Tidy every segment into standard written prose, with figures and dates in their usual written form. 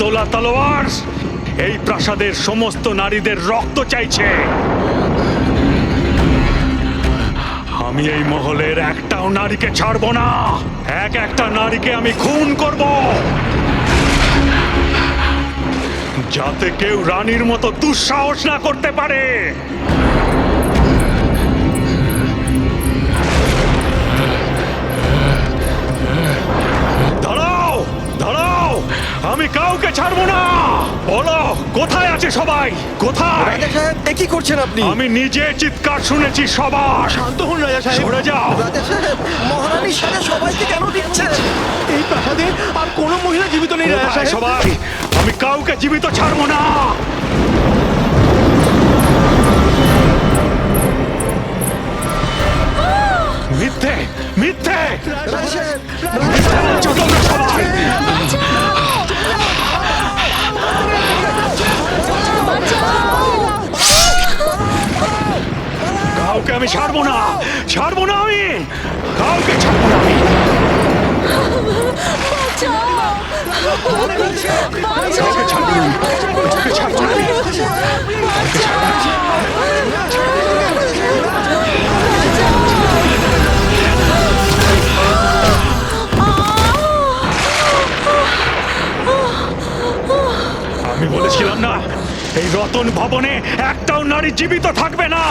তোলা তলোয়ার এই প্রাসাদের সমস্ত নারীদের রক্ত চাইছে। আমি এই মহলের একটাও নারীকে ছাড়বো না। একটা নারীকে আমি খুন করব, যাতে কেউ রানীর মতো দুঃসাহস না করতে পারে। দাঁড়াও দাঁড়াও, আমি কাউকে ছাড়বো না। বলো কোথায় আছে সবাই, কোথায়? রাজা সাহেব, এ কি করছেন আপনি? আমি নিজে চিৎকার শুনেছি সবার। শান্ত হন রাজা সাহেব। সরে যাও। রাজা সাহেব, মহারানীর সাথে সবাইকে কেন দিচ্ছেন? এই প্রাসাদে আর কোনো মহিলা জীবিত নেই রাজা কোথায় সাহেব। সবাই? আমি কাউকে জীবিত ছাড়বো না। মিথ্যে মিথ্যে রাজা সাহেব, মিথ্যে বলছো তোমরা সবাই। কাউকে আমি ছাড়বো না, ছাড়বো না, আমি কাউকে ছাড়বো না। আমি কাউকে ছাড়বো না, কাউকে ছাড়বো না, কাউকে ছাড়বো না। আমি বলেছিলাম না এই রতন ভবনে একটাও নারী জীবিত থাকবে না।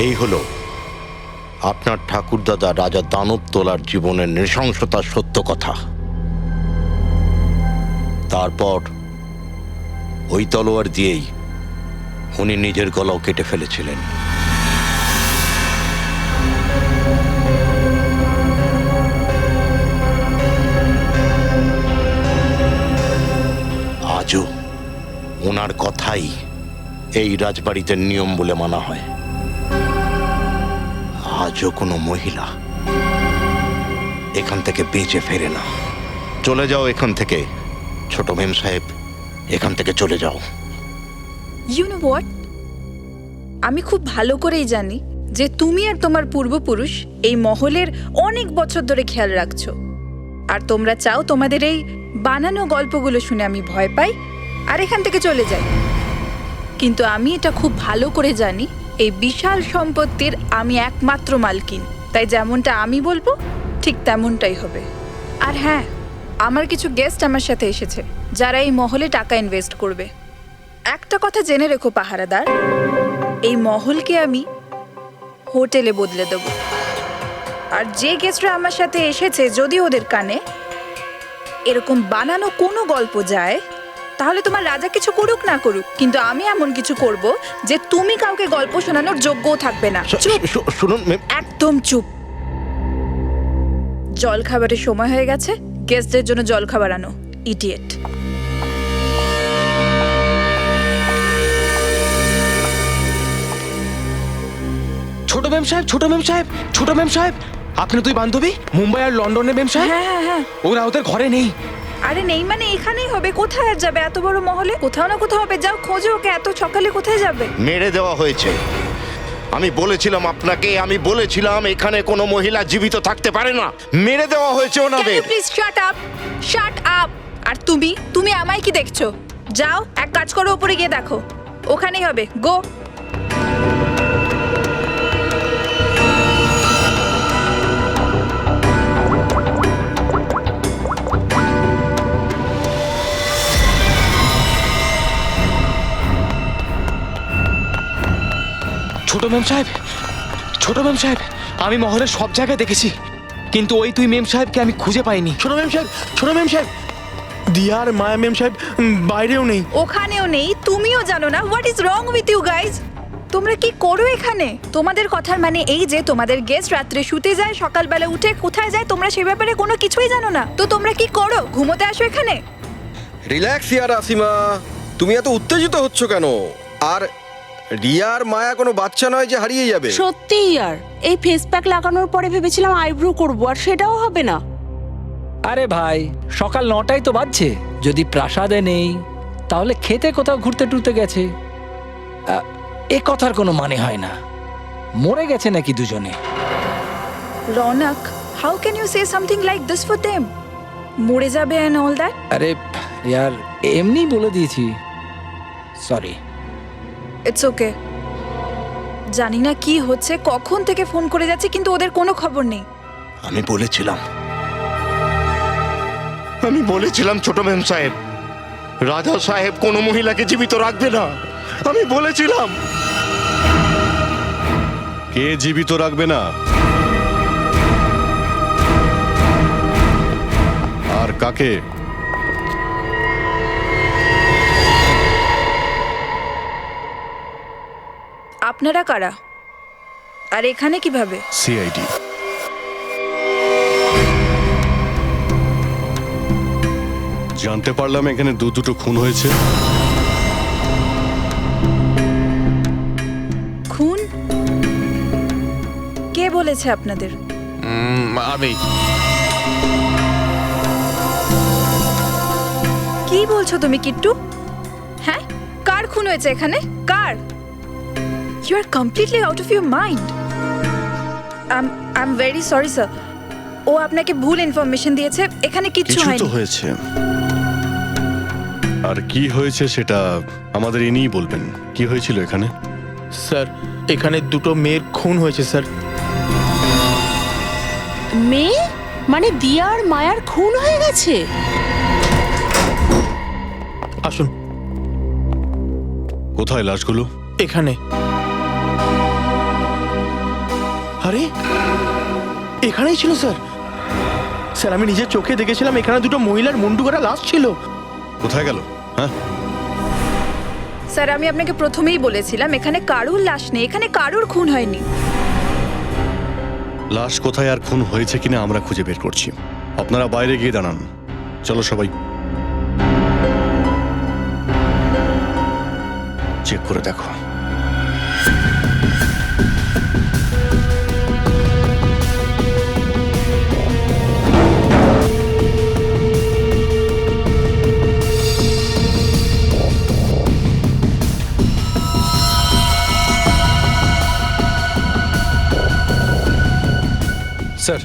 এই হলো আপনার ঠাকুরদাদা রাজা দানব তোলার জীবনের নৃশংসতার সত্য কথা। তারপর ওই তলোয়ার দিয়েই উনি নিজের গলাও কেটে ফেলেছিলেন। আজও ওনার কথাই এই রাজবাড়িতে নিয়ম বলে মানা হয়। আজও কোনো মহিলা এখান থেকে বেঁচে ফেরে না। চলে যাও এখান থেকে, ছোট মেম সাহেব, এখান থেকে চলে যাও। ইউ নো হোয়াট, আমি খুব ভালো করেই জানি যে তুমি আর তোমার পূর্বপুরুষ এই মহলের অনেক বছর ধরে খেয়াল রাখছো, আর তোমরা চাও তোমাদের এই বানানো গল্পগুলো শুনে আমি ভয় পাই আর এখান থেকে চলে যাই। কিন্তু আমি এটা খুব ভালো করে জানি এই বিশাল সম্পত্তির আমি একমাত্র মালকিন, তাই যেমনটা আমি বলবো ঠিক তেমনটাই হবে। আর হ্যাঁ, আমার কিছু গেস্ট আমার সাথে এসেছে যারা এই মহলে টাকা ইনভেস্ট করবে। একটা কথা জেনে রেখো পাহারাদার, এই মহলকে আমি হোটেলে বদলে দেব। আর যে গেস্টরা আমার সাথে এসেছে যদি ওদের কানে এরকম বানানো কোনো গল্প যায়, তাহলে তোমার রাজা কিছু করুক না করুক, কিন্তু আমি এমন কিছু করব যে তুমি কাউকে গল্প শোনানোর যোগ্যও থাকবে না। চুপ, শুনুন মেম, একদম চুপ। জল খাবারের সময় হয়ে গেছে, গেস্টদের জন্য জল খাবার আনো, ইডিয়েট। ছোট মেম সাহেব, ছোট মেম সাহেব, ছোট মেম সাহেব, আপনি তুই বান্ধবী মুম্বাই আর লন্ডনের মেম সাহেব, হ্যাঁ হ্যাঁ হ্যাঁ। ওরা ওদের ঘরে নেই। আরে নেই মানে এখানেই হবে, কোথায় আর যাবে? এত বড় মহলে কোথাও না কোথাও হবে, যাও খোঁজো ওকে। এত সকালে কোথায় যাবে? মেরে দেওয়া হয়েছে। আমি বলেছিলাম আপনাকে, আমি বলেছিলাম এখানে কোনো মহিলা জীবিত থাকতে পারে না। মেরে দেওয়া হয়েছে ওনাদের। Please shut up, shut up. আর তুমি তুমি আমায় কি দেখছো? যাও এক কাজ করো, উপরে গিয়ে দেখো, ওখানেই হবে, গো। ছোট মেম সাহেব, ছোট মেম সাহেব, আমি মহলের সব জায়গায় দেখেছি, কিন্তু ওই তুই মেম সাহেবকে আমি খুঁজে পাইনি। ছোট মেম সাহেব, ছোট মেম সাহেব, দিয়ার মায়া মেম সাহেব বাইরেও নেই। ওখানেও নেই, তুমিও জানো না। What is wrong with you guys? তোমরা কি করো এখানে? তোমাদের কথার মানে এই যে তোমাদের গেস্ট রাত্রে শুতে যায়, সকালবেলা উঠে কোথায় যায় তোমরা সে ব্যাপারে কোনো কিছুই জানো না। তো তোমরা কি করো? ঘুমোতে আসো এখানে? রিল্যাক্স ইয়ার আসিমা, তুমি এত উত্তেজিত হচ্ছ কেন? আর রিয়ার মায়া কোনো বাচ্চা নয় যে হারিয়ে যাবে। সত্যিই আর এই ফেস প্যাক লাগানোর পরে ভেবেছিলাম আইব্রো করবো, আর সেটাও হবে না। আরে ভাই, সকাল 9টাই তো বাজছে, যদি প্রাসাদে নেই তাহলে খেতে কোথাও ঘুরতে টুরতে গেছে। এ কথার কোনো মানে হয় না। মরে গেছে নাকি দুজনে? Raunak, how can you say something like this for them? মরে যাবে অ্যান্ড অল দ্যাট? আরে ইয়ার, এমনি বলে দিয়েছি, সরি। It's okay. জানি না কি হচ্ছে, কখন থেকে ফোন করে যাচ্ছে কিন্তু ওদের কোনো খবর নেই। আমি বলেছিলাম ছোট মেম সাহেব, রাজা সাহেব কোনো মহিলাকে জীবিত রাখবে না। আমি বলেছিলাম। কে জীবিত রাখবে না? আর কাকে? আপনারা কারা? আর এখানে কিভাবে? সিআইডি। জানতে পারলাম এখানে দুটো খুন হয়েছে। খুন? কে বলেছে আপনাদের? আমি। কি বলছো তুমি কিট্টু? হ্যাঁ, কার খুন হয়েছে এখানে? কার? You are completely out of your mind. I am very sorry sir. ও আপনাকে ভুল ইনফরমেশন দিয়েছে। এখানে কিচ্ছু কিছু তো হয়নি। হয়েছে। আর কি হয়েছে সেটা আমাদের ইনিই বলবেন। কি হয়েছিল এখানে? স্যার, এখানে দুটো মেয়ের খুন হয়েছে স্যার। মেয়ে মানে দিয়া আর মায়ার খুন হয়ে গেছে? আসুন। কোথায় লাশগুলো? এখানে। আরে, এখানেই ছিল স্যার। স্যার, আমি নিজের চোখে দেখেছিলাম এখানে দুটো মহিলার মুন্ডু করা লাশ ছিল। কোথায় গেল? হ্যাঁ, স্যার, আমি আপনাকে প্রথমেই বলেছিলাম এখানে কারুর লাশ নেই, এখানে কারুর খুন হয়নি। লাশ কোথায় আর খুন হয়েছে কিনা আমরা খুঁজে বের করছি। আপনারা বাইরে গিয়ে দাঁড়ান। চলো সবাই চেক করে দেখো। স্যার,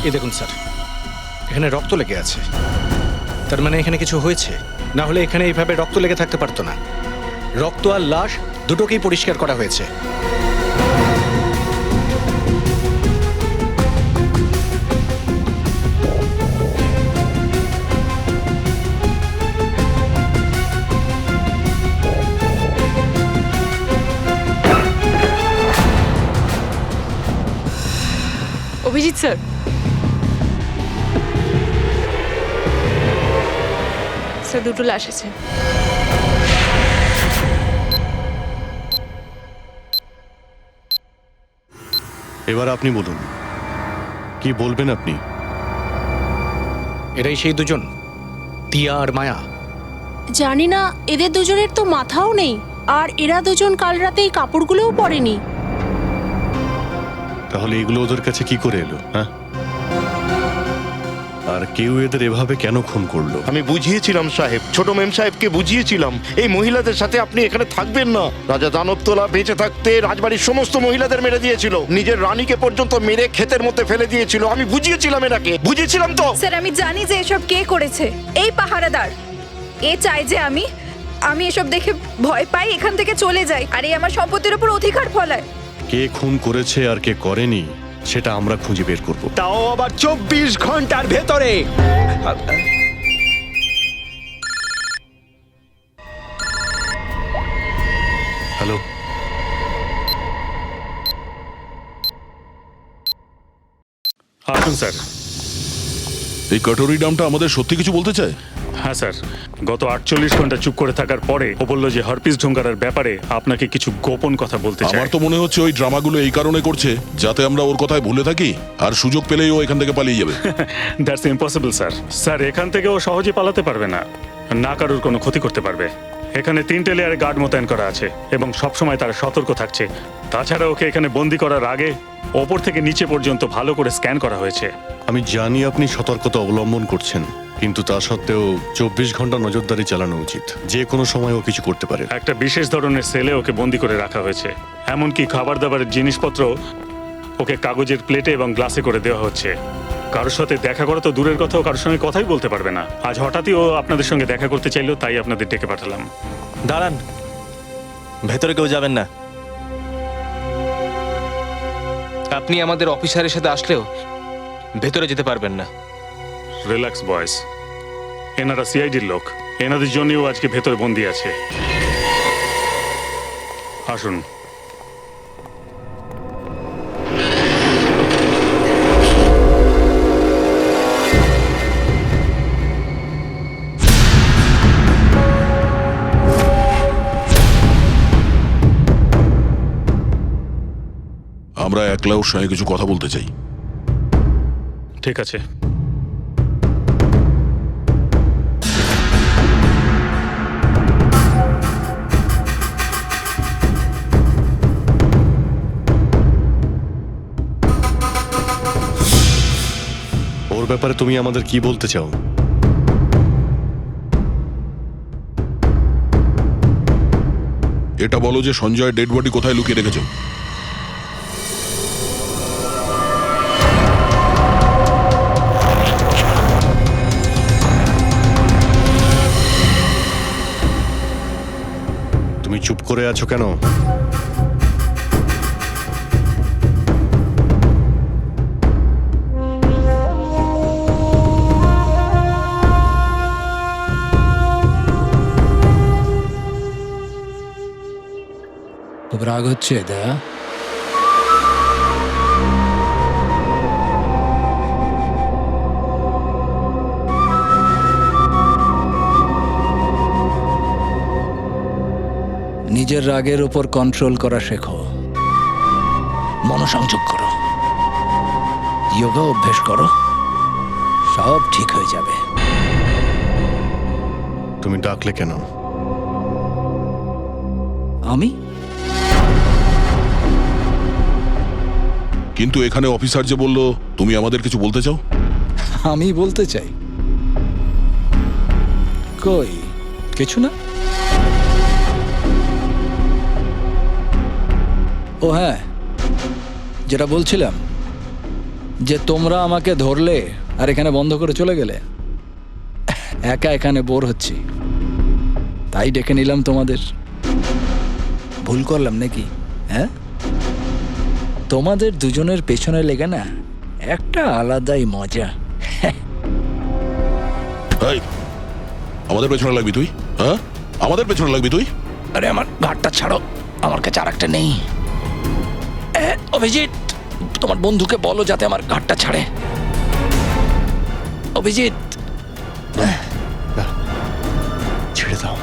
এই দেখুন স্যার, এখানে রক্ত লেগে আছে। তার মানে এখানে কিছু হয়েছে, না হলে এখানে এইভাবে রক্ত লেগে থাকতে পারতো না। রক্ত আর লাশ দুটোকেই পরিষ্কার করা হয়েছে। অভিজিৎ স্যার, স্যার দুটো লাশ আছে। এবার আপনি বলুন, কি বলবেন আপনি? এরাই সেই দুজন, তিয়া আর মায়া। জানি না, এদের দুজনের তো মাথাও নেই, আর এরা দুজন কাল রাতে এই কাপড়গুলোও পরেনি। তাহলে এগুলো ওদের কাছে কি করে এলো? হ্যাঁ, আর কেউ এদের এভাবে কেন খুন করলো? আমি বুঝিয়েছিলাম সাহেব, ছোট মেম সাহেবকে বুঝিয়েছিলাম এই মহিলাদের সাথে আপনি এখানে থাকবেন না। রাজা দানবতোলা বেঁচে থাকতে রাজবাড়ির সমস্ত মহিলাদের মেরে দিয়েছিল, নিজের রানীকে পর্যন্ত মেরে ক্ষেতের মধ্যে ফেলে দিয়েছিল। আমি বুঝিয়েছিলাম এনাকে, বুঝিয়েছিলাম তো। স্যার, আমি জানি যে এসব কে করেছে। এই পাহারাদার এ চায় যে আমি এসব দেখে ভয় পাই, এখান থেকে চলে যাই, আর এই আমার সম্পত্তির উপর অধিকার ফলায়। কে খুন করেছে আর কে করেনি সেটা আমরা খুঁজে বের করব। তাও আবার 24 ঘন্টার ভেতরে। হ্যালো, আসুন স্যার। এই কাটোরি নামটা আমাদের সত্যি কিছু বলতে চায়? হ্যাঁ স্যার, গত 48 ঘন্টা চুপ করে থাকার পরে ও বলল যে হারপিস ঢোঙ্গারার ব্যাপারে আপনাকে কিছু গোপন কথা বলতে চায়। আমার তো মনে হচ্ছে ওই ড্রামাগুলো এই কারণে করছে যাতে আমরা ওর কথায় ভুলে থাকি, আর সুযোগ পেলেই ও এখান থেকে পালিয়ে যাবে। That's impossible sir. স্যার, এখান থেকে ও সহজে পালাতে পারবে না, না কারোর কোনো ক্ষতি করতে পারবে। এখানে 3টে লেয়ারে গার্ড মোতায়েন করা আছে এবং সবসময় তারা সতর্ক থাকছে। তাছাড়া ওকে এখানে বন্দি করার আগে ওপর থেকে নিচে পর্যন্ত ভালো করে স্ক্যান করা হয়েছে। আমি জানি আপনি সতর্কতা অবলম্বন করছেন, কিন্তু তা সত্ত্বেও 24 ঘন্টা নজরদারি চালানো উচিত। যে কোনো সময় ও কিছু করতে পারে। একটা বিশেষ ধরনের সেলে ওকে বন্দি করে রাখা হয়েছে। এমনকি খাবার দাবারের জিনিসপত্র ওকে কাগজের প্লেটে এবং গ্লাসে করে দেওয়া হচ্ছে। কারোর সাথে দেখা করা তো দূরের কথা, ও কারোর সঙ্গে কথাই বলতে পারবে না। আজ হঠাৎই ও আপনাদের সঙ্গে দেখা করতে চাইলো, তাই আপনাদের ডেকে পাঠালাম। দাঁড়ান, ভেতরে কেউ যাবেন না। আপনি আমাদের অফিসারের সাথে আসলেও ভেতরে যেতে পারবেন না। রিল্যাক্স বয়েস, এনারা সিআইডির লোক, এনাদের জন্যই ও আজকে ভেতরে বন্দি আছে। আসুন। আমরা একলা ওর সঙ্গে কিছু কথা বলতে চাই। ঠিক আছে। ওর ব্যাপারে তুমি আমাদের কি বলতে চাও? এটা বলো যে সঞ্জয় ডেড বডি কোথায় লুকিয়ে রেখেছো? তুমি চুপ করে আছো কেন? খুব রাগ হচ্ছে দয়া? নিজের রাগের উপর কন্ট্রোল করা শেখো, মনোসংযোগ করো, যোগা অভ্যেস করো, সব ঠিক হয়ে যাবে। তুমি ডাকলে কেন? আমি কিন্তু এখানে অফিসার যে বলল তুমি আমাদের কিছু বলতে চাও। আমি বলতে চাই? কই, কিছু না। ও হ্যাঁ, যেটা বলছিলাম যে তোমরা আমাকে ধরলে আর এখানে বন্ধ করে চলে গেলে, একা এখানে বোর হচ্ছি, তাই ডেকে নিলাম তোমাদের। ভুল করলাম নাকি? হ্যাঁ, তোমাদের দুজনের পেছনে লেগে না একটা আলাদাই মজা। এই, আমাদের পেছনে লাগবি তুই? হ্যাঁ, আমাদের পেছনে লাগবি তুই? আরে আমার ঘাটটা ছাড়ো, আমার কাছে আর একটা নেই। অভিজিৎ, তোমার বন্ধুকে বলো যাতে আমার ঘাটটা ছাড়ে। অভিজিৎ, ছেড়ে দাও।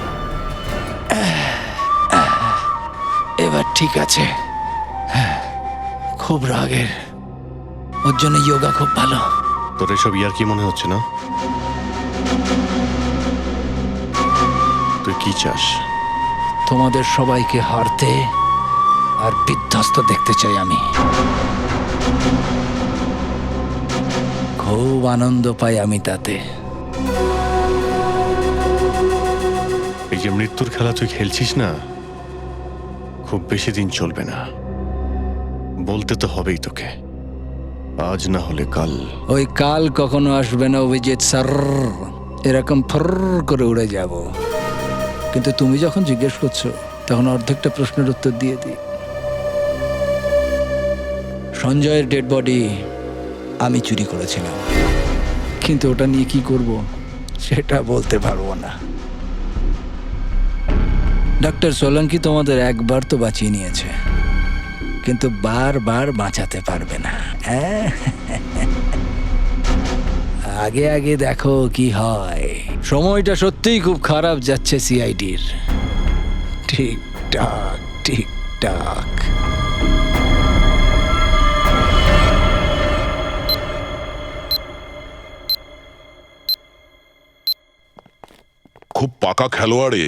এবার ঠিক আছে। খুব রাগের, ওর জন্য যোগা খুব ভালো। তোর এসব ইয়ার কি মনে হচ্ছে না? তুই কি চাস? তোমাদের সবাইকে হারতে আর বিধ্বস্ত দেখতে চাই আমি। খুব আনন্দ পাই আমি তাতে। এই যে মৃত্যুর খেলা তুই খেলছিস না, খুব বেশি দিন চলবে না। বলতে তো হবেই তোকে, আজ না হলে কাল। ওই কাল কখনো আসবে না অভিজিৎ স্যার, এরকম ফর করে উড়ে যাব। কিন্তু তুমি যখন জিজ্ঞেস করছো তখন অর্ধেকটা প্রশ্নের উত্তর দিয়ে দিই। সঞ্জয়ের ডেড বডি আমি চুরি করেছিলাম, কিন্তু ওটা নিয়ে কি করব সেটা বলতে পারবো না। ডক্টর সোলঙ্কি তোমাদের একবার তো বাঁচিয়ে নিয়েছে, কিন্তু বারবার বাঁচাতে পারবে না। আগে আগে দেখো কি হয়। সময়টা সত্যিই খুব খারাপ যাচ্ছে সিআইডির। ঠিকঠাক ঠিকঠাক। খুব পাকা খেলোয়াড়ে,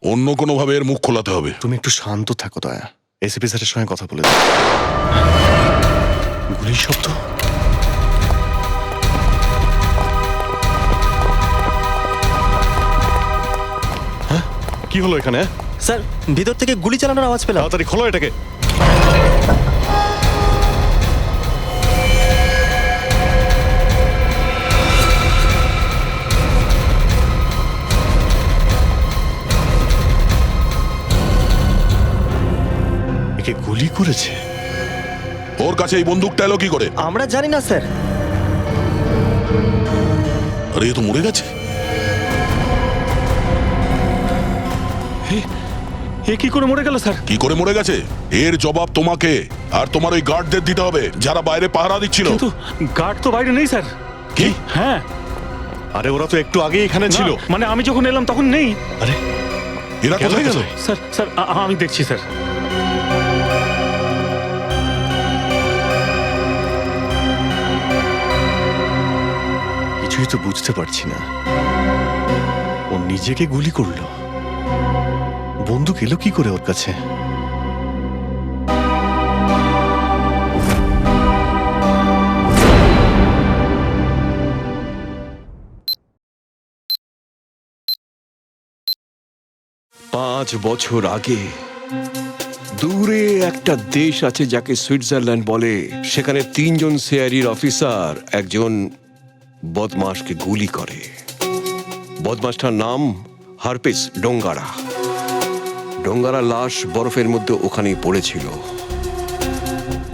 অন্য কোনো ভাবে এর মুখ খোলাতে হবে। তুমি একটু শান্ত থাকো দয়া, এসিপি স্যারের সঙ্গে কথা বলে দাও। গুলির শব্দ। কি হলো এখানে? স্যার ভিতর থেকে গুলি চালানোর আওয়াজ পেলাম। তাড়াতাড়ি খোলো এটাকে। একে গুলি করেছে? ওর কাছে এই বন্দুকটা এলো কি করে? আমরা জানি না স্যার। আরে এ তো মরে গেছে। এ কি করে মরে গেল স্যার? কি করে মরে গেছে এর জবাব তোমাকে আর তোমার ওই গার্ডদের দিতে হবে, যারা বাইরে পাহারা দিচ্ছিল। কিন্তু গার্ড তো বাইরে নেই স্যার। কি? হ্যাঁ। আরে ওরা তো একটু আগে এখানে ছিল। না, মানে আমি যখন এলাম তখন নেই। আরে এরা কোথায় গেল? স্যার স্যার আমি দেখছি স্যার। কিছুই তো বুঝতে পারছি না। ও নিজেকে গুলি করলো? বন্দুক এলো কি করে ওর কাছে? পাঁচ বছর আগে দূরে একটা দেশ আছে যাকে সুইজারল্যান্ড বলে, সেখানে 3 জন সিআইডির অফিসার একজন বদমাশকে গুলি করে। বদমাশটার নাম হারপেস ডোঙ্গারা। ডোঙ্গারার লাশ বরফের মধ্যে ওখানেই পড়েছিল,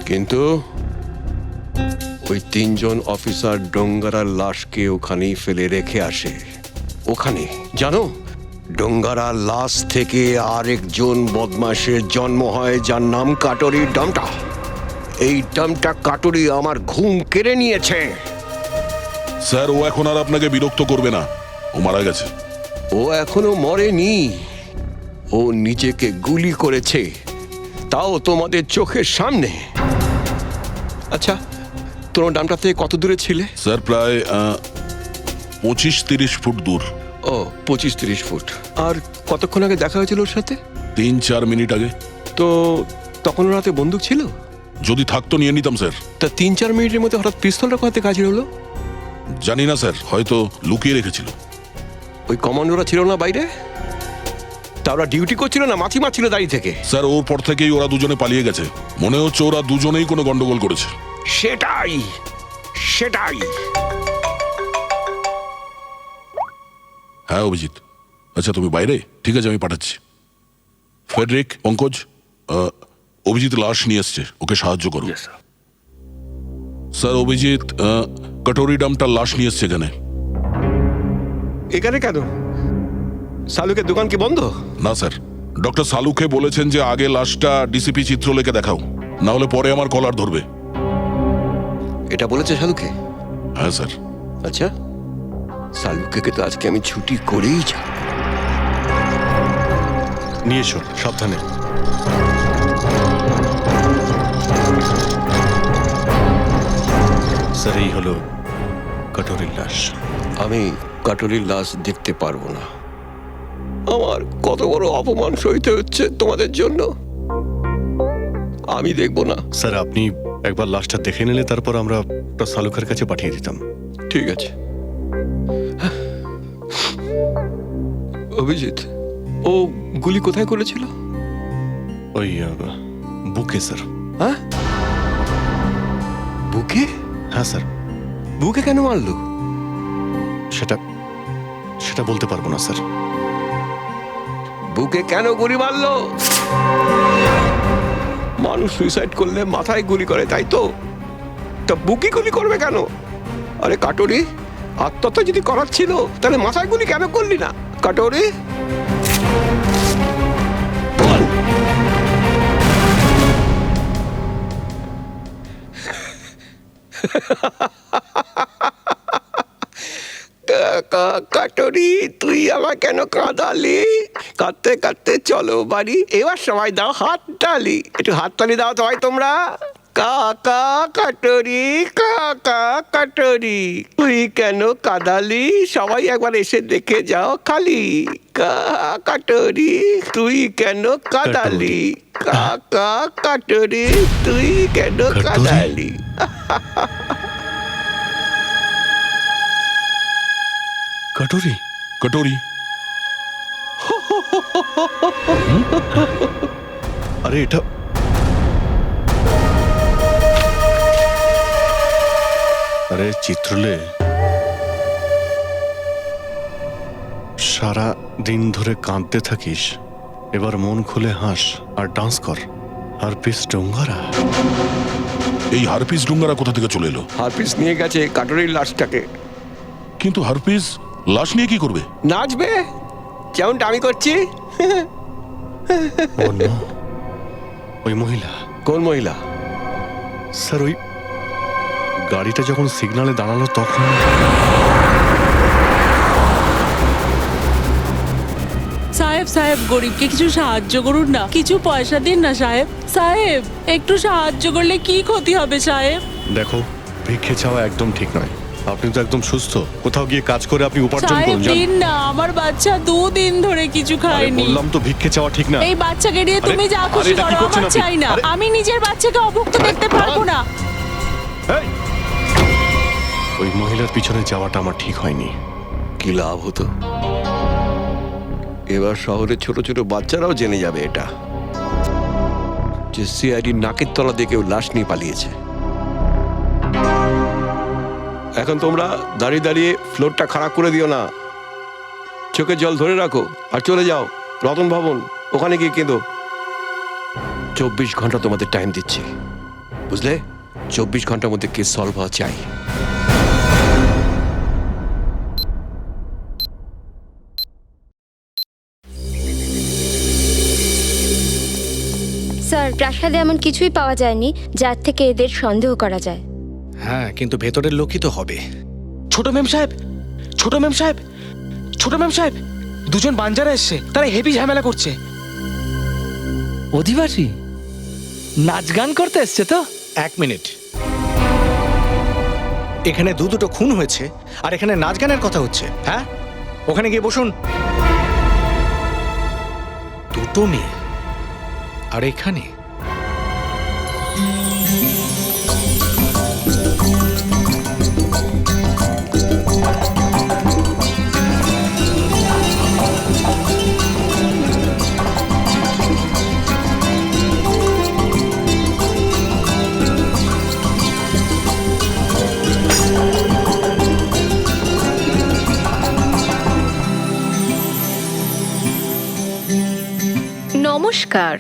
কিন্তু ওই 3 জন অফিসার ডোঙ্গারার লাশকে ওখানেই ফেলে রেখে আসে। ওখানে জানো, ডোঙ্গারার লাশ থেকে আরেকজন বদমাশের জন্ম হয়, যার নাম কাটরি ডামটা। এই ডামটা কাটরি আমার ঘুম কেড়ে নিয়েছে। স্যার ও এখন আর আপনাকে বিরক্ত করবে না, ও মারা গেছে। ও এখনো মরেনি, ও নিজেকে গুলি করেছে, তাও তোমাদের চোখের সামনে। আচ্ছা, তোমার ডামটা থেকে কত দূরে ছিলে? স্যার প্রায় 25-30 ফুট দূর। ও 25-30 ফুট। আর কতক্ষণ আগে দেখা হয়েছিল ওর সাথে? 3-4 মিনিট আগে। তো তখন ওর হাতে বন্দুক ছিল? যদি থাকতো নিয়ে নিতাম স্যার। তা 3-4 মিনিটের মধ্যে হঠাৎ পিস্তলটা কোথা থেকে হাজির হলো? জানি না স্যার, হয়তো লুকিয়ে রেখেছিল। ওই কমান্ডোরা ছিল না বাইরে? তা ওরা ডিউটি করছিল না মাছি মারছিল দাঁড়িয়ে থেকে? স্যার ওর পর থেকেই ওরা দুজনে পালিয়ে গেছে। মনে হচ্ছে ওরা দুজনেই কোনো গন্ডগোল করেছে। সেটাই সেটাই। হ্যাঁ অভিজিৎ, আচ্ছা তুমি বাইরে? ঠিক আছে, আমি পাঠাচ্ছি। ফেডরিক, পঙ্কজ, অভিজিৎ লাশ নিয়ে এসছে, ওকে সাহায্য করো। স্যার অভিজিৎ কটোরি ডামটার লাশ নিয়ে এসছে এখানে। এখানে কেন? সালুকের দোকান কি বন্ধ? না স্যার, ডক্টর সালুকে বলেছেন যে আগে লাশটা ডিসিপি চিত্রলেখে দেখাও, না হলে পরে আমার কলার ধরবে। এটা বলেছে সালুকে? হ্যাঁ স্যার। আচ্ছা, সালুকে তো আজকে আমি ছুটি করেই যাব। নিয়ে এসো, সাবধানে। স্যার এই হলো কাটরির লাশ। আমি কাটরির লাশ দেখতে পারবো না। আমার কত বড় অপমান সইতে হচ্ছে তোমাদের জন্য, আমি দেখবো না। স্যার আপনি একবার লাশটা দেখে নিলে তারপর আমরা ওটা সালুকের কাছে পাঠিয়ে দিতাম। ঠিক আছে। অভিজিৎ, ও গুলি কোথায় করেছিল? ওই বুকে স্যার। হ্যাঁ, বুকে? হ্যাঁ স্যার। বুকে কেন মারলো? সেটা সেটা বলতে পারবো না স্যার। বুকে কেন গুলি মারলো? মানুষ সুইসাইড করলে মাথায় গুলি করে, তাই তো? তা বুকে গুলি করবে কেন? আরে কাটরি, আত্মহত্যা যদি করার ছিল তাহলে মাথায় গুলি কেন করলি না কাটরি? বল। কাটরি, তুই আমার কেন কাঁদালি? কাঁদতে কাঁদতে চলো বাড়ি। এবার সবাই দাও হাত তালি, একটু হাত তালি দাও সবাই তোমরা। কাকা কাটরি, কাকা কাটরি, তুই কেন কাঁদালি? সবাই একবার এসে দেখে যাও খালি। কাটরি, তুই কেন কাঁদালি? কাকা কাটরি, তুই কেন কাঁদালি? কাটরি, কটোরি আরে এটা আরে চিত্রলে, সারা দিন ধরে কাঁদতে থাকিস, এবার মন খুলে হাস আর ডান্স কর। হারপিস ডোঙ্গারা, এই হারপিস ডুঙ্গারা কোথা থেকে চলে এলো? হারপিস নিয়ে গেছে কাটরির লাশটাকে। কিন্তু হারপিস লাশ নিয়ে কি করবে? নাচবে, যেমনটা আমি করছি। ও no, ওই মহিলা। কোন মহিলা? স্যার ওই গাড়িটা যখন সিগন্যালে দাঁড়ালো তখন সাহেব সাহেব, গরিবকে কিছু সাহায্য করুন না, কিছু পয়সা দিন না সাহেব। সাহেব, একটু সাহায্য করলে কি ক্ষতি হবে সাহেব? দেখো, ভিক্ষে চাওয়া একদম ঠিক নয়। আপনি তো একদম সুস্থ, কোথাও গিয়ে কাজ করে আপনি উপার্জন সাহেব করুন। দিন না, আমার বাচ্চা 2 দিন ধরে কিছু আরে খায়নি। বললাম তো ভিক্ষে চাওয়া ঠিক না। এই বাচ্চাকে নিয়ে তুমি যা আরে খুশি এটা কি করো, করছেন আমার আপনি? চাই না। আরে- আমি নিজের বাচ্চাকে অভুক্ত দেখতে পারবো না। এই! ওই মহিলার পিছনে যাওয়াটা আমার ঠিক হয়নি। কি লাভ হতো? এবার শহরের ছোট ছোট বাচ্চারাও জেনে যাবে এটা, যে সিআইডি নাকের তলা দিয়ে কেউ লাশ নিয়ে পালিয়েছে। এখন তোমরা দাঁড়িয়ে দাঁড়িয়ে ফ্লোরটা খারাপ করে দিও না, চোখে জল ধরে রাখো আর চলে যাও রতন ভবন, ওখানে গিয়ে কেঁদো। 24 ঘন্টা তোমাদের টাইম দিচ্ছি, বুঝলে? 24 ঘন্টার মধ্যে কেস সলভ হওয়া চাই। স্যার, প্রাসাদে এমন কিছুই পাওয়া যায়নি যার থেকে এদের সন্দেহ করা যায়। হ্যাঁ, কিন্তু ভেতরের লোকই তো হবে। ছোট মেম সাহেব, ছোট মেম সাহেব, ছোট মেম সাহেব, দুজন বাঞ্জারা এসছে, তারা হেভি ঝামেলা করছে। অধিবাসী নাচ গান করতে এসছে তো? 1 মিনিট, এখানে দুটো খুন হয়েছে আর এখানে নাচ গানের কথা হচ্ছে? হ্যাঁ, ওখানে গিয়ে বসুন। দুটো মেয়ে আর এখানে নমস্কার।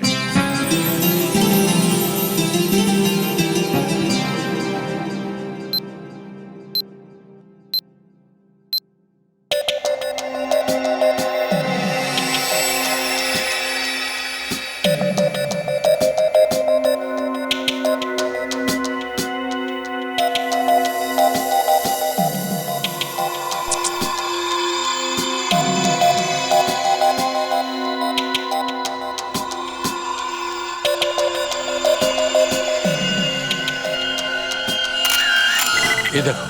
এ দেখো,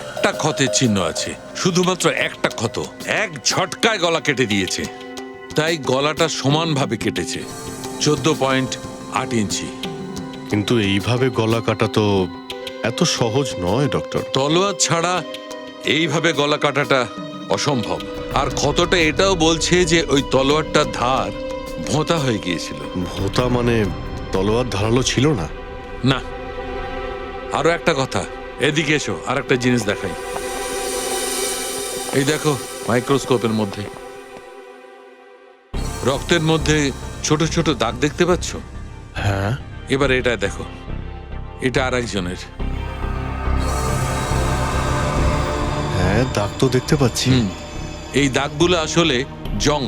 একটা ক্ষতের চিহ্ন আছে, শুধুমাত্র একটা ক্ষত। এক ঝটকায় গলা কেটে দিয়েছে, তাই গলাটা সমানভাবে কেটেছে। 14.8 ইঞ্চি। কিন্তু এইভাবে গলা কাটা তো এত সহজ নয় ডক্টর। তলোয়ার ছাড়া এইভাবে গলা কাটাটা অসম্ভব। আর ক্ষতটা এটাও বলছে যে ওই তলোয়ারটার ধার ভোঁতা হয়ে গিয়েছিল। ভোঁতা মানে তলোয়ার ধারালো ছিল না? না। আরো একটা কথা, এদিকে এসো, আর একটা জিনিস দেখাই। এই দেখো, মাইক্রোস্কোপের মধ্যে রক্তের মধ্যে ছোট ছোট দাগ দেখতে পাচ্ছ? হ্যাঁ। এবার এটা দেখো, এটা আর একজনের। হ্যাঁ, দাগ তো দেখতে পাচ্ছি। এই দাগগুলো আসলে জং।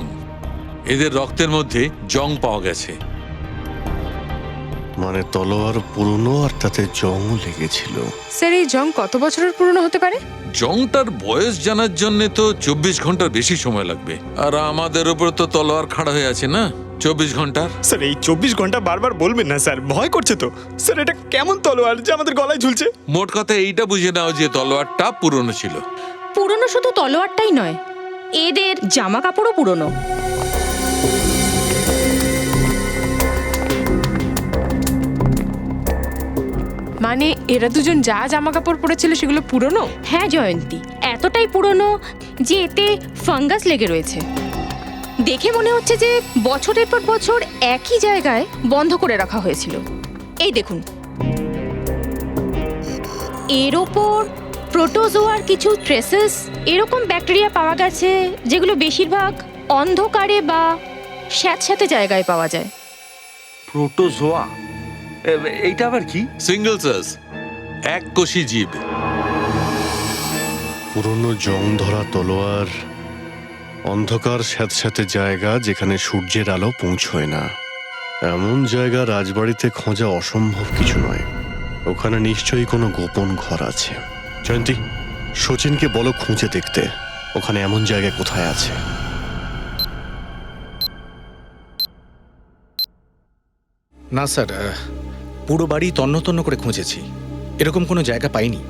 এদের রক্তের মধ্যে জং পাওয়া গেছে। মানে তলোয়ার পুরনো আর তাতে জং লেগেছিল। স্যার, এই জং কত বছরের পুরনো হতে পারে? জংটার বয়স জানার জন্য তো 24 ঘন্টার বেশি সময় লাগবে। আর আমাদের উপর তো তলোয়ার খাড়া হয়ে আছে না 24 ঘন্টার। স্যার, এই 24 ঘন্টা বারবার বলবেন না স্যার, ভয় করছে তো। স্যার, এটা কেমন তলোয়ার যে আমাদের গলায় ঝুলছে? মোট কথা এইটা বুঝে নাও যে তলোয়ারটা পুরনো ছিল। পুরনো শুধু তলোয়ারটাই নয়, এদের জামা কাপড়ও পুরনো। মানে এরা দুজন যা জামা কাপড় পরেছিল সেগুলো পুরনো? হ্যাঁ জয়ন্তী, এতটাই পুরনো যে এতে ফাঙ্গাস লেগে রয়েছে। দেখে মনে হচ্ছে যে বছরের পর বছর একই জায়গায় বন্ধ করে রাখা হয়েছিল। এই দেখুন, এর ওপর প্রোটোজোয়ার কিছু ট্রেসেস এরকম ব্যাকটেরিয়া পাওয়া গেছে যেগুলো বেশিরভাগ অন্ধকারে বা স্যাঁতস্যাঁতে জায়গায় পাওয়া যায়। প্রোটোজোয়া, এইটা আবার কি? সিঙ্গেল সেলস, এক কোষী জীব। পুরনো জং ধরা তলোয়ার, অন্ধকার স্যাঁতস্যাঁতে জায়গা যেখানে সূর্যের আলো পৌঁছয় না, এমন জায়গা রাজবাড়িতে খোঁজা অসম্ভব কিছু নয়। ওখানে নিশ্চয়ই কোনো গোপন ঘর আছে। জয়ন্তী, শচীনকে বলো খুঁজে দেখতে ওখানে এমন জায়গায় কোথায় আছে। না স্যার, পুরো বাড়ি তন্ন তন্ন করে খুঁজেছি, এরকম কোনো জায়গা পাইনি।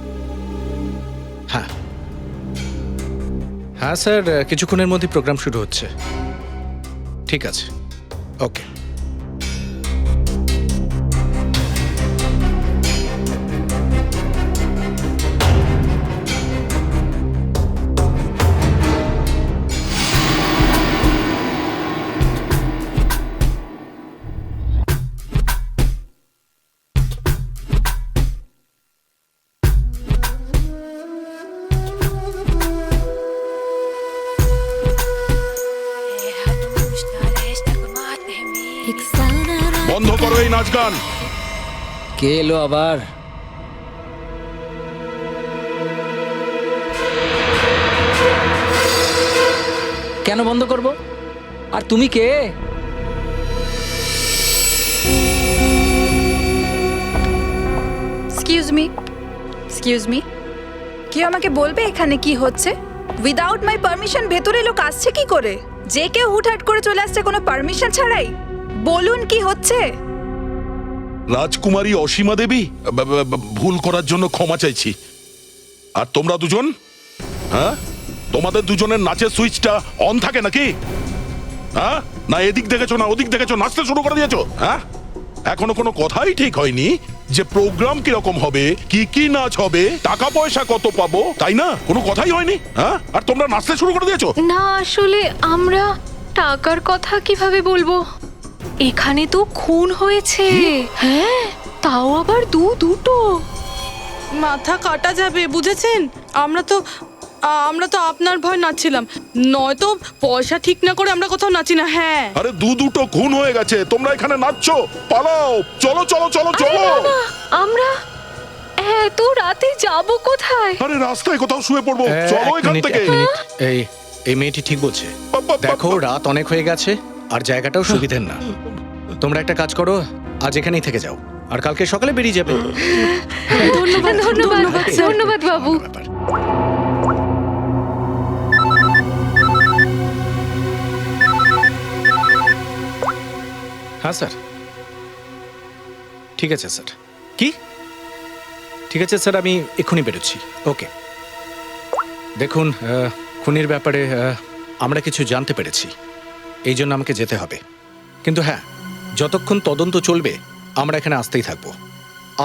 হ্যাঁ হ্যাঁ স্যার, কিছুক্ষণের মধ্যে প্রোগ্রাম শুরু হচ্ছে। ঠিক আছে, ওকে। বন্ধ করো এই নাচ গান। কে এলো আবার? কেন বন্ধ করব? আর তুমি কে? এক্সকিউজ মি, কেউ আমাকে বলবে এখানে কি হচ্ছে? উইদাউট মাই পারমিশন ভেতরে লোক আসছে কি করে? যে কেউ হুটহাট করে চলে আসছে কোনো পারমিশন ছাড়াই। বলুন কি হচ্ছে? রাজকুমারী অসীমা দেবী, ভুল করার জন্য ক্ষমা চাইছি। আর তোমরা দুজন, হ্যাঁ, তোমাদের দুজনের নাচের সুইচটা অন থাকে নাকি? হ্যাঁ, না এদিক দেখেছো না ওদিক দেখেছো, নাচতে শুরু করে দিয়েছো? হ্যাঁ, এখনো কোনো কথাই ঠিক হয়নি যে প্রোগ্রাম কিরকম হবে, কি কি নাচ হবে, টাকা পয়সা কত পাবো, তাই না? কোনো কথাই হয়নি। হ্যাঁ, আর তোমরা নাচতে শুরু করে দিয়েছো। না, আসলে আমরা টাকার কথা কিভাবে বলবো? এখানে তো খুন হয়েছে। হ্যাঁ, তাও আবার দুটো। মাথা কাটা যাবে, বুঝেছেন? আমরা তো আপনার ভয় নাচছিলাম, নয়তো পয়সা ঠিক না করে আমরা কোথাও নাচি না। হ্যাঁ, আরে দুটো খুন হয়ে গেছে, তোমরা এখানে নাচছো? পালাও, চলো চলো চলো চলো। আমরা এত রাতে যাব কোথায়? আরে রাস্তায় কোথাও শুয়ে পড়বো, চলো এক এখান মিনিট, থেকে। এক মিনিট। এই মেয়েটি ঠিক বলছে। দেখো, রাত অনেক হয়ে গেছে আর জায়গাটাও সুবিধের না। তোমরা একটা কাজ করো, আজ এখানেই থেকে যাও, আর কালকে সকালে বেরিয়ে যাবে। ধন্যবাদ ধন্যবাদ ধন্যবাদ বাবু। হ্যাঁ স্যার, ঠিক আছে স্যার। কি? ঠিক আছে স্যার, আমি এক্ষুনি বেরোচ্ছি। ওকে। দেখুন, খুনির ব্যাপারে আমরা কিছু জানতে পেরেছি, এই জন্য আমাকে যেতে হবে। কিন্তু হ্যাঁ, যতক্ষণ তদন্ত চলবে আমরা এখানে আসতেই থাকবো।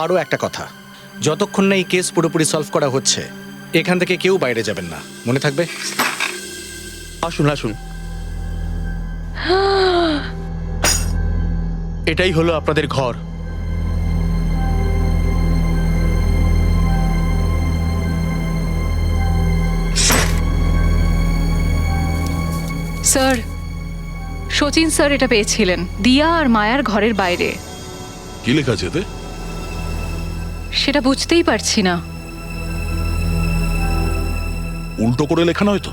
আরও একটা কথা, যতক্ষণ না এই কেস পুরোপুরি সলভ করা হচ্ছে এখান থেকে কেউ বাইরে যাবেন না, মনে থাকবে? আসুন আসুন, এটাই হলো আপনাদের ঘর। স্যার, শচীন স্যার এটা পেয়েছিলেন দিয়া আর মায়ার ঘরের বাইরে। কি লেখা আছে এতে? সেটা বুঝতেই পারছি না। উল্টো করে লেখা নয় তো?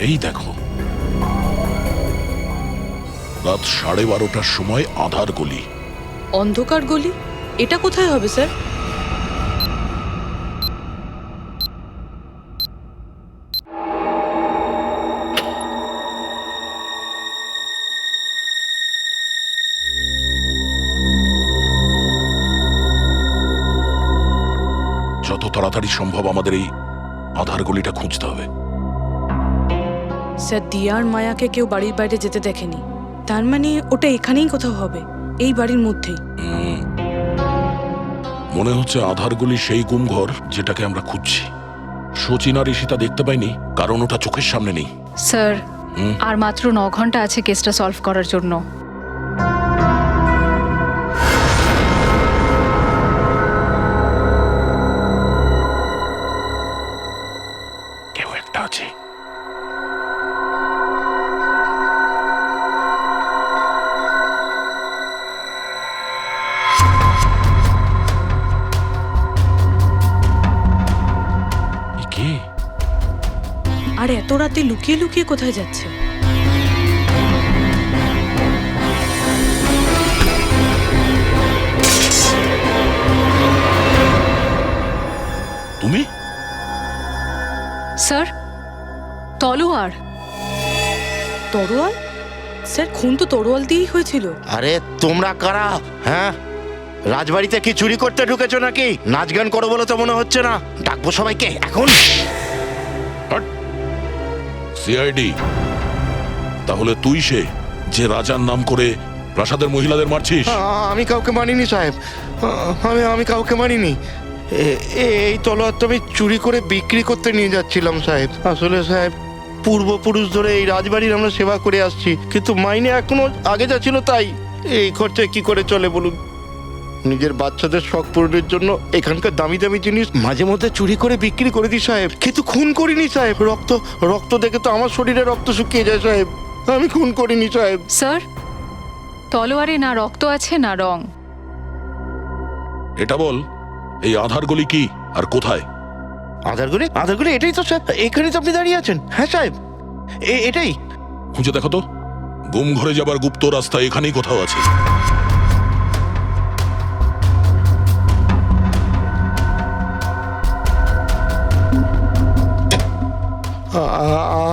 এই দেখো, রাত 12:30টার সময় আধার গলি। অন্ধকার গলি? এটা কোথায় হবে স্যার? যত তাড়াতাড়ি সম্ভব আমাদের এই আধার গলিটা খুঁজতে হবে। স্যার, দিয়া আর মায়াকে কেউ বাড়ির বাইরে যেতে দেখেনি, তার মানে ওটা এখানেই কোথাও হবে, এই বাড়ির মধ্যেই। মনে হচ্ছে আধার গলি সেই গুমঘর যেটাকে আমরা খুঁজছি। সচিন আর ঈশিতা দেখতে পাইনি কারণ ওটা চোখের সামনে নেই। স্যার আর মাত্র 9 ঘন্টা আছে কেসটা সলভ করার জন্য। কেউ একটা আছে। কে? আর এত রাতে লুকিয়ে লুকিয়ে কোথায় যাচ্ছে? তুমি? স্যার তলোয়ার। তরোয়াল? স্যার খুন তো তরোয়াল দিয়েই হয়েছিল। আরে তোমরা কারা? হ্যাঁ, রাজবাড়িতে কি চুরি করতে ঢুকেছো নাকি? নাচ গান করো বলে তো মনে হচ্ছে না। ডাকবো সবাইকে এখন। সিআইডি, তাহলে তুই সে যে রাজার নাম করে প্রাসাদের মহিলাদের মারছিস? আমি কাউকে মানিনি সাহেব, আমি কাউকে মানিনি। এই তলোয়ার তো আমি চুরি করে বিক্রি করতে নিয়ে যাচ্ছিলাম সাহেব। আসলে সাহেব, পূর্বপুরুষ ধরে এই রাজবাড়ির আমরা সেবা করে আসছি, কিন্তু মাইনে এখনো আগে যা ছিল তাই। এই খরচায় কি করে চলে বলুন? নিজের বাচ্চাদের শখ পূরণের জন্য এখানকার দামি দামি জিনিস মাঝে মধ্যে চুরি করে বিক্রি করে দিই সাহেব, কিন্তু খুন করিনি সাহেব। রক্ত দেখে তো আমার শরীরে রক্ত শুকিয়ে যায় সাহেব। আমি খুন করিনি সাহেব। স্যার তলোয়ারে না রক্ত আছে না রং। এটা বল, এই আধারগুলি কি আর কোথায়? আধারগুলি এটাই তো সাহেব, এখানেই তো আপনি দাঁড়িয়ে আছেন। হ্যাঁ সাহেব, এটাই। খুঁজে দেখো তো, গুম ঘরে যাবার গুপ্ত রাস্তা এখানেই কোথাও আছে।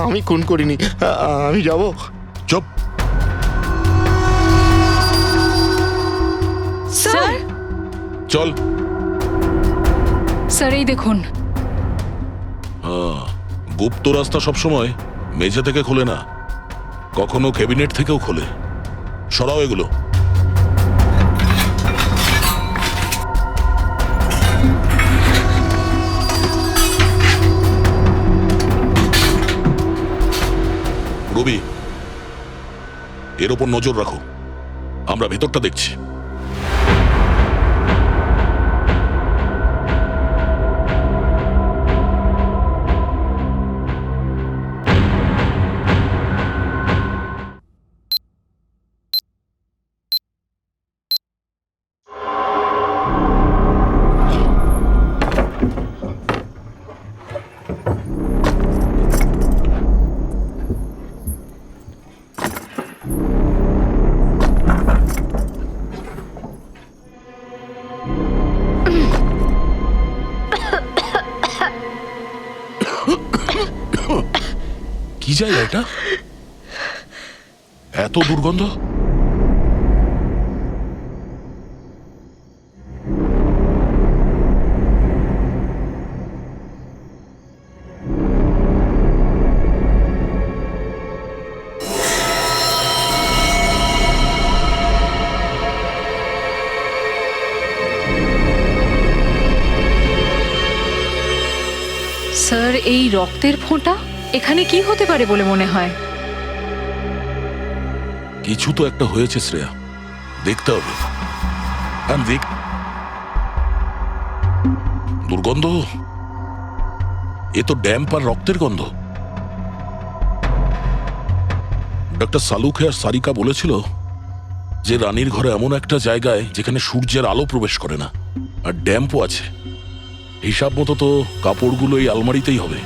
আমি খুন করিনি, আমি যাব। চুপ। স্যার চল। স্যার এই দেখুন। গুপ্ত রাস্তা সবসময় মেঝে থেকে খোলে না, কখনো ক্যাবিনেট থেকেও খোলে। সরাও এগুলো। রবি, এর ওপর নজর রাখো, আমরা ভেতরটা দেখছি। কি জায়গা এটা? এত দুর্গন্ধ! স্যার এই রক্তের ফোঁটা এখানে কি হতে পারে বলে মনে হয়? কিছু তো একটা হয়েছে শ্রেয়া, দেখতে হবে। দেখ, দুর্গন্ধ, এ তো ড্যাম্প আর রক্তের গন্ধ। ডক্টর সালুখে আর সারিকা বলেছিল যে রানীর ঘরে এমন একটা জায়গায় যেখানে সূর্যের আলো প্রবেশ করে না, আর ড্যাম্পও আছে। হিসাব মতো তো কাপড়গুলো এই আলমারিতেই হবে।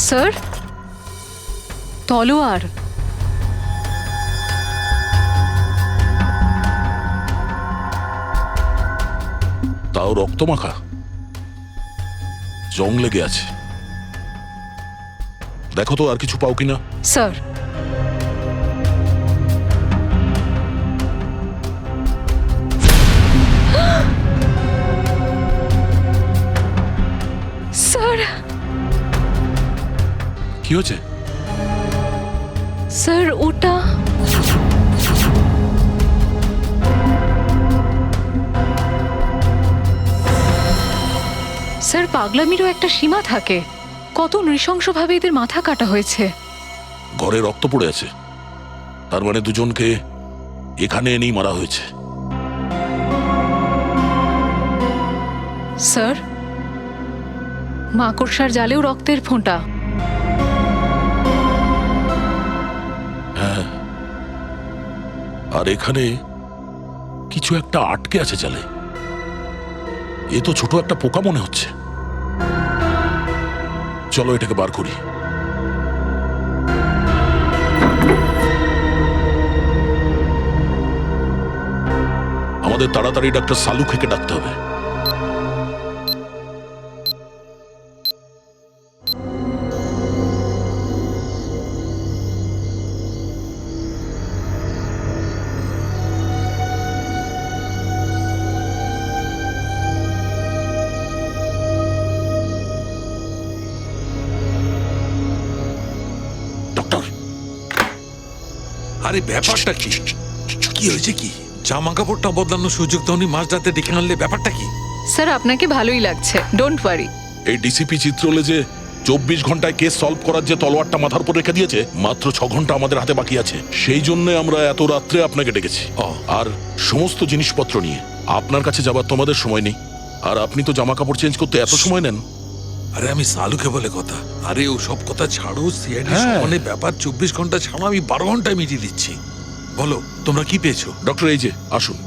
স্যার তলোয়ার। তাও রক্তমাখা, জং লেগে আছে। দেখো তো আর কিছু পাও কিনা। স্যার স্যার কি হয়েছে? স্যার ওটা স্যার পাগলামিরও একটা সীমা থাকে। কত নৃশংসভাবে এদের মাথা কাটা হয়েছে। ঘরে রক্ত পড়ে আছে, তার মানে দুজনকে এখানে এনেই মারা হয়েছে। স্যার মাকড়সার জালেও রক্তের ফোঁটা। হ্যাঁ, আর এখানে কিছু একটা আটকে আছে জালে। এ তো ছোট একটা পোকা মনে হচ্ছে। চলো এটাকে বার করি। আমাদের তাড়াতাড়ি ডাক্তার সালুখেকে ডাকতে হবে। আরে ব্যাপারটা কি? কি হয়েছে কি? জামা কাপড়টা বদলানোর সুযোগ তো উনি মাঝরাতে ডেকে আনলে, ব্যাপারটা কি? স্যার আপনাকে ভালোই লাগছে, ডোন্ট ওয়ারি। এই ডিসিপি চিত্রলে যে 24 ঘন্টায় কেস সলভ করার যে তলোয়ারটা মাথার উপর রেখে দিয়েছে, মাত্র 6 ঘন্টা আমাদের হাতে বাকি আছে। সেই জন্য আমরা এত রাত্রে আপনাকে ডেকেছি। আর সমস্ত জিনিসপত্র নিয়ে আপনার কাছে যাবার তোমাদের সময় নেই। আর আপনি তো জামা কাপড় চেঞ্জ করতে এত সময় নেন। আরে আমি সালুকে বলে কথা। আরে ও সব কথা ছাড়ো, সিআইডি মানে ব্যাপার 24 ঘন্টা ছাড়ো, আমি 12 ঘন্টায় মিটিয়ে দিচ্ছি। বলো তোমরা কি পেয়েছো? ডক্টর এই যে আসুন,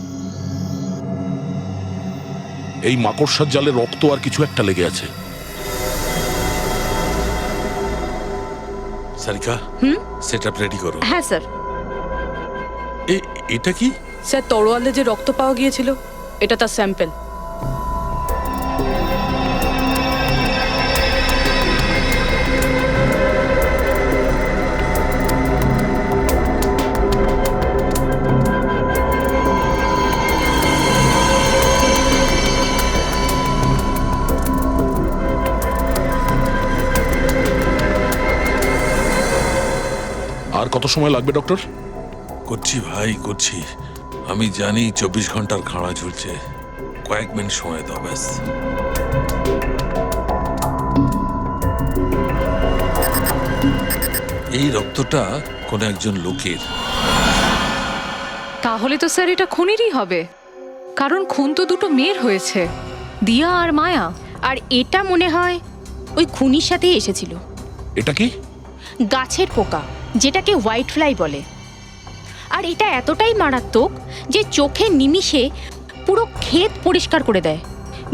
এই মাকড়সার জালে রক্ত আর কিছু একটা লেগে আছে। সারিকা সেটআপ রেডি করো। হ্যাঁ স্যার। এটা কি? স্যার তরোয়ালে যে রক্ত পাওয়া গিয়েছিল, এটা তার স্যাম্পল। আর কত সময় লাগবে ডক্টর? করছি ভাই করছি। আমি জানি 24 ঘন্টার খাড়া ঝুলছে, কয়েক মিনিট সময় দাও ব্যাস। এই রক্তটা কোন একজন লোকের। তাহলে তো স্যার এটা খুনেরই হবে, কারণ খুন তো দুটো মেয়ের হয়েছে, দিয়া আর মায়া। আর এটা মনে হয় ওই খুনির সাথেই এসেছিল। এটা কি? গাছের পোকা, যেটাকে হোয়াইট ফ্লাই বলে। আর এটা এতটাই মারাত্মক যে চোখের নিমিষে পুরো ক্ষেত পরিষ্কার করে দেয়,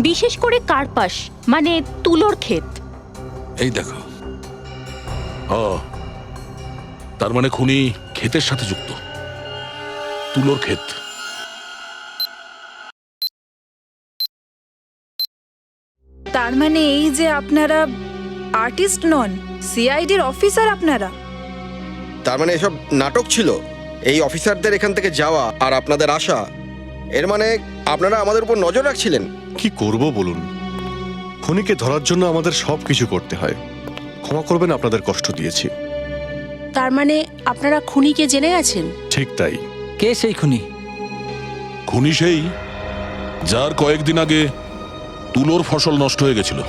বিশেষ করে কার্পাস মানে তুলোর ক্ষেত। এই দেখো। তার মানে খুনি ক্ষেতের সাথে যুক্ত, তুলোর ক্ষেত। তার মানে এই যে আপনারা আর্টিস্ট নন, সিআইডির অফিসার আপনারা। তার মানে এসব নাটক ছিল, এই অফিসারদের এখান থেকে যাওয়া আর আপনাদের আসা। এর মানে আপনারা আমাদের উপর নজর রাখছিলেন। কি করব বলুন, খুনিকে ধরার জন্য আমাদের সব কিছু করতে হয়। ক্ষমা করবেন, আপনাদের কষ্ট দিয়েছি। তার মানে আপনারা খুনিকে জেনে গেছেন? ঠিক তাই। কে সেই খুনি? খুনি সেই যার কয়েকদিন আগে তুলোর ফসল নষ্ট হয়ে গেছিল,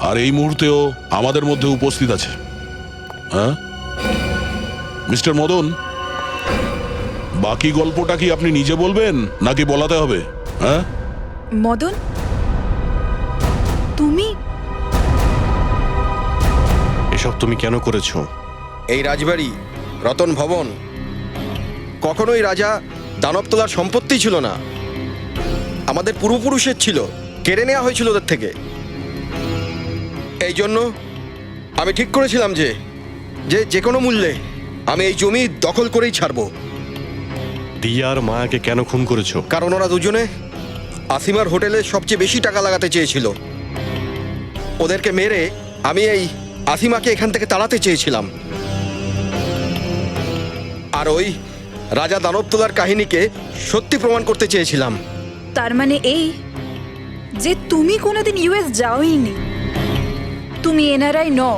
আর এই মুহূর্তেও আমাদের মধ্যে উপস্থিত আছে। হ্যাঁ মিস্টার মদন, বাকি গল্পটা কি আপনি নিজে বলবেন নাকি বলাতে হবে? হ্যাঁ মদন, তুমি এসব তুমি কেন করেছো? এই রাজবাড়ি, রতন ভবন কখনোই রাজা দানবতলার সম্পত্তি ছিল না, আমাদের পূর্বপুরুষের ছিল, কেড়ে নেওয়া হয়েছিল ওদের থেকে। এই জন্য আমি ঠিক করেছিলাম যে কোনো মূল্যে আমি এই জমি দখল করেই ছাড়বো। দিয়া আর মায়াকে কেন খুন করেছো? কারণ ওরা দুজনে আসিমার হোটেলে সবচেয়ে বেশি টাকা লাগাতে চেয়েছিল। ওদেরকে মেরে আমি এই আসিমাকে এখান থেকে তাড়াতে চেয়েছিলাম, আর ওই রাজা দানবতলার কাহিনীকে সত্যি প্রমাণ করতে চেয়েছিলাম। তার মানে এই যে তুমি কোনোদিন ইউএস যাওইনি, তুমি এনআরআই নও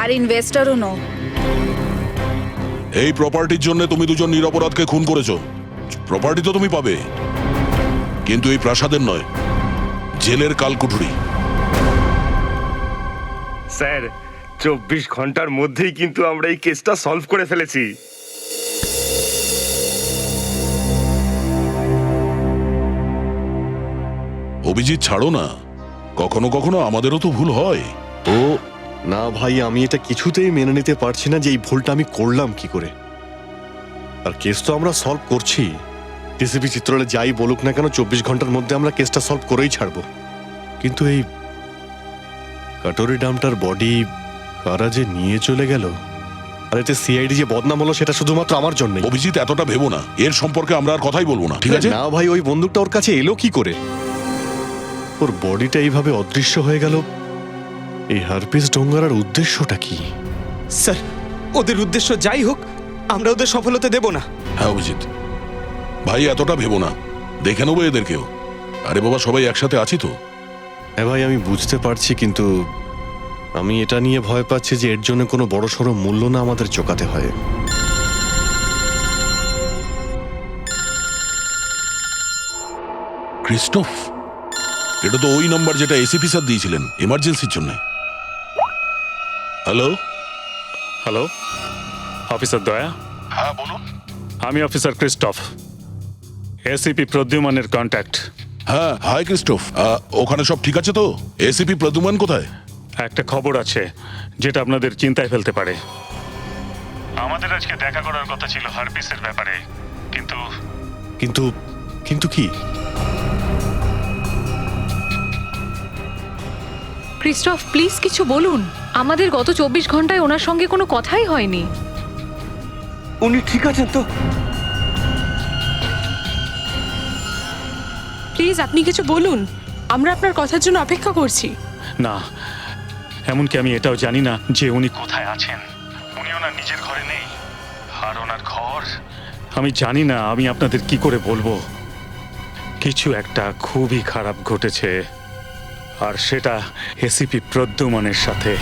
আর ইনভেস্টরও নও। এই প্রপার্টির জন্য তুমি দুজন নিরপরাধকে খুন করেছো। প্রপার্টি তো তুমি পাবে, কিন্তু এই প্রাসাদের নয়, জেলের কালকুঠুরি। স্যার 24 ঘন্টার মধ্যেই কিন্তু আমরা এই কেসটা সলভ করে ফেলেছি। অভিজিৎ ছাড়ো না, কখনো কখনো আমাদেরও তো ভুল হয়। ও না ভাই, আমি এটা কিছুতেই মেনে নিতে পারছি না যে এই ভুলটা আমি করলাম কি করে। আর কেস তো আমরা সলভ করছি, ডিসিপি চিত্রলে যাই বলুক না কেন 24 ঘন্টার মধ্যে আমরা কেসটা সলভ করেই ছাড়বো। কিন্তু এই কাটোরি ডামটার বডি কারা যে নিয়ে চলে গেল, আর এতে সিআইডি যে বদনাম হলো সেটা শুধুমাত্র আমার জন্য। অভিজিৎ এতটা ভেবো না, এর সম্পর্কে আমরা আর কথাই বলবো না, ঠিক আছে? না ভাই, ওই বন্দুকটা ওর কাছে এলো কি করে? ওর বডিটা এইভাবে অদৃশ্য হয়ে গেল, এই হারপিস ডোঙ্গারার উদ্দেশ্যটা কি? স্যার, ওদের উদ্দেশ্য যাই হোক, আমরা ওদের সফল হতে দেব না। হ্যাঁ অভিজিৎ ভাই, এতটা ভেবো না, দেখে নেবো এদেরকেও। আরে বাবা, সবাই একসাথে আছি তো। হ্যাঁ ভাই, আমি বুঝতে পারছি, কিন্তু আমি এটা নিয়ে ভয় পাচ্ছি যে এর জন্য কোনো বড়সড় মূল্য না আমাদের চোকাতে হয়। ক্রিস্টোফ, এটা তো ওই নাম্বার যেটা এসিপি স্যার দিয়েছিলেন এমার্জেন্সির জন্য। হ্যালো হ্যালো, অফিসার দয়া? হ্যাঁ বলুন। আমি অফিসার ক্রিস্টোফ, এসিপি প্রদ্যুমানের কন্ট্যাক্ট। হ্যাঁ, হাই ক্রিস্টোফ, ওখানে সব ঠিক আছে তো? এসিপি প্রদ্যুমান কোথায়? একটা খবর আছে যেটা আপনাদের চিন্তায় ফেলতে পারে। আমাদের আজকে দেখা করার কথা ছিল হারপিসের ব্যাপারে, কিন্তু কিন্তু কিন্তু কি? ক্রিস্টোফ, প্লিজ কিছু বলুন। আমাদের গত 24 ঘন্টায় ওনার সঙ্গে কোনো কথাই হয়নি। উনি ঠিক আছেন তো? প্লিজ আপনি কিছু বলুন, আমরা আপনার কথার জন্য অপেক্ষা করছি। না, এমনকি আমি এটাও জানি না যে উনি কোথায় আছেন। উনি ওনার নিজের ঘরে নেই, আর ওনার ঘর আমি জানি না। আমি আপনাদের কি করে বলবো? কিছু একটা খুবই খারাপ ঘটেছে, আর সেটা এসিপি প্রদ্যুমানের সাথে।